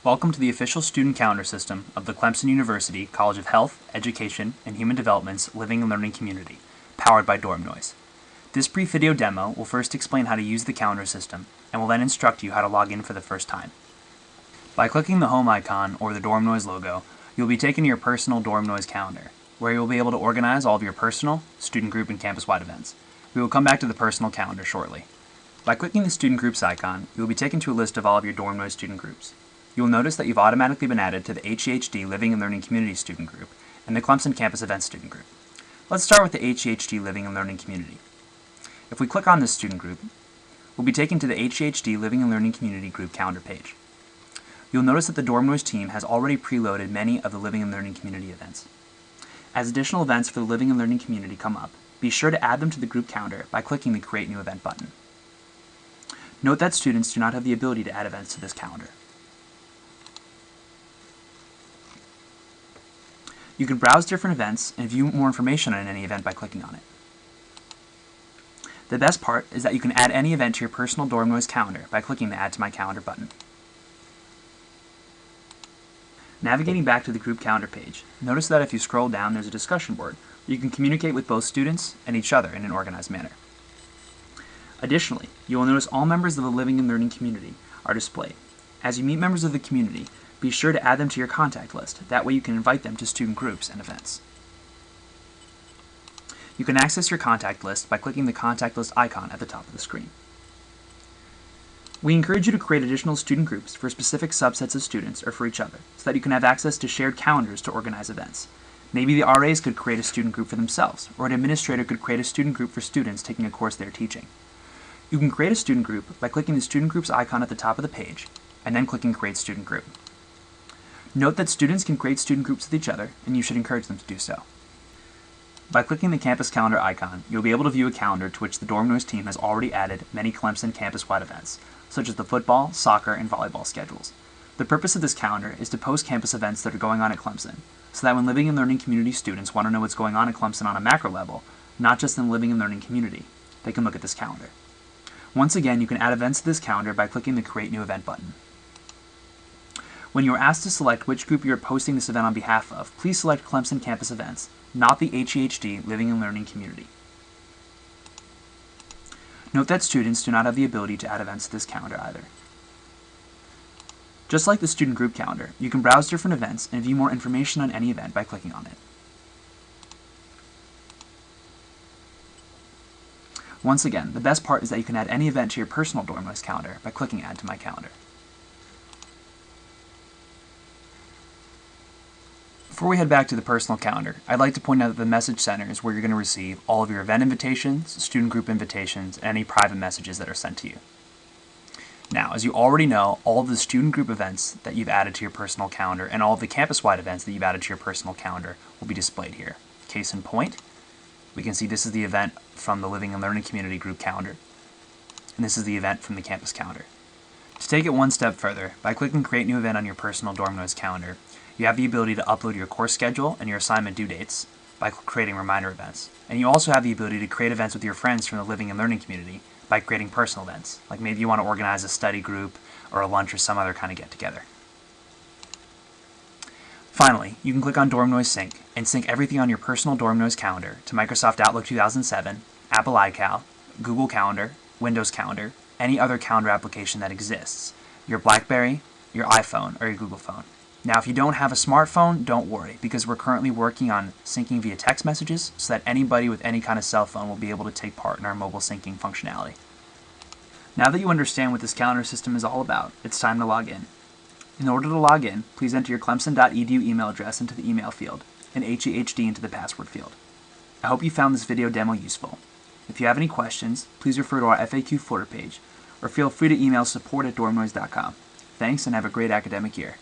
Welcome to the official student calendar system of the Clemson University College of Health, Education, and Human Development's Living and Learning Community, powered by Dormnoise. This brief video demo will first explain how to use the calendar system, and will then instruct you how to log in for the first time. By clicking the home icon or the Dormnoise logo, you'll be taken to your personal Dormnoise calendar, where you'll be able to organize all of your personal, student group, and campus-wide events. We will come back to the personal calendar shortly. By clicking the student groups icon, you will be taken to a list of all of your Dormnoise student groups. You will notice that you've automatically been added to the HEHD Living and Learning Community student group and the Clemson Campus Events student group. Let's start with the HEHD Living and Learning Community. If we click on this student group, we'll be taken to the HEHD Living and Learning Community group calendar page. You'll notice that the Dormnoise team has already preloaded many of the Living and Learning Community events. As additional events for the Living and Learning Community come up, be sure to add them to the group calendar by clicking the Create New Event button. Note that students do not have the ability to add events to this calendar. You can browse different events and view more information on any event by clicking on it. The best part is that you can add any event to your personal Dormnoise calendar by clicking the Add to My Calendar button. Navigating back to the group calendar page, notice that if you scroll down, there's a discussion board where you can communicate with both students and each other in an organized manner. Additionally, you will notice all members of the Living and Learning community are displayed. As you meet members of the community, be sure to add them to your contact list. That way you can invite them to student groups and events. You can access your contact list by clicking the contact list icon at the top of the screen. We encourage you to create additional student groups for specific subsets of students or for each other, so that you can have access to shared calendars to organize events. Maybe the RAs could create a student group for themselves, or an administrator could create a student group for students taking a course they're teaching. You can create a student group by clicking the student groups icon at the top of the page, and then clicking Create Student Group. Note that students can create student groups with each other, and you should encourage them to do so. By clicking the campus calendar icon, you'll be able to view a calendar to which the Dormnoise team has already added many Clemson campus-wide events, such as the football, soccer, and volleyball schedules. The purpose of this calendar is to post campus events that are going on at Clemson, so that when Living and Learning community students want to know what's going on at Clemson on a macro level, not just in the Living and Learning community, they can look at this calendar. Once again, you can add events to this calendar by clicking the Create New Event button. When you are asked to select which group you are posting this event on behalf of, please select Clemson Campus Events, not the HEHD Living and Learning Community. Note that students do not have the ability to add events to this calendar either. Just like the student group calendar, you can browse different events and view more information on any event by clicking on it. Once again, the best part is that you can add any event to your personal Dormnoise calendar by clicking Add to My Calendar. Before we head back to the personal calendar, I'd like to point out that the Message Center is where you're going to receive all of your event invitations, student group invitations, and any private messages that are sent to you. Now, as you already know, all of the student group events that you've added to your personal calendar and all of the campus-wide events that you've added to your personal calendar will be displayed here. Case in point, we can see this is the event from the Living and Learning Community group calendar, and this is the event from the campus calendar. To take it one step further, by clicking Create New Event on your personal Dormnoise calendar, you have the ability to upload your course schedule and your assignment due dates by creating reminder events. And you also have the ability to create events with your friends from the Living and Learning community by creating personal events, like maybe you want to organize a study group or a lunch or some other kind of get-together. Finally, you can click on Dormnoise Sync and sync everything on your personal Dormnoise calendar to Microsoft Outlook 2007, Apple iCal, Google Calendar, Windows Calendar, any other calendar application that exists, your BlackBerry, your iPhone, or your Google phone. Now, if you don't have a smartphone, don't worry, because we're currently working on syncing via text messages so that anybody with any kind of cell phone will be able to take part in our mobile syncing functionality. Now that you understand what this calendar system is all about, it's time to log in. In order to log in, please enter your clemson.edu email address into the email field and HEHD into the password field. I hope you found this video demo useful. If you have any questions, please refer to our FAQ footer page, or feel free to email support@dormnoise.com. Thanks, and have a great academic year.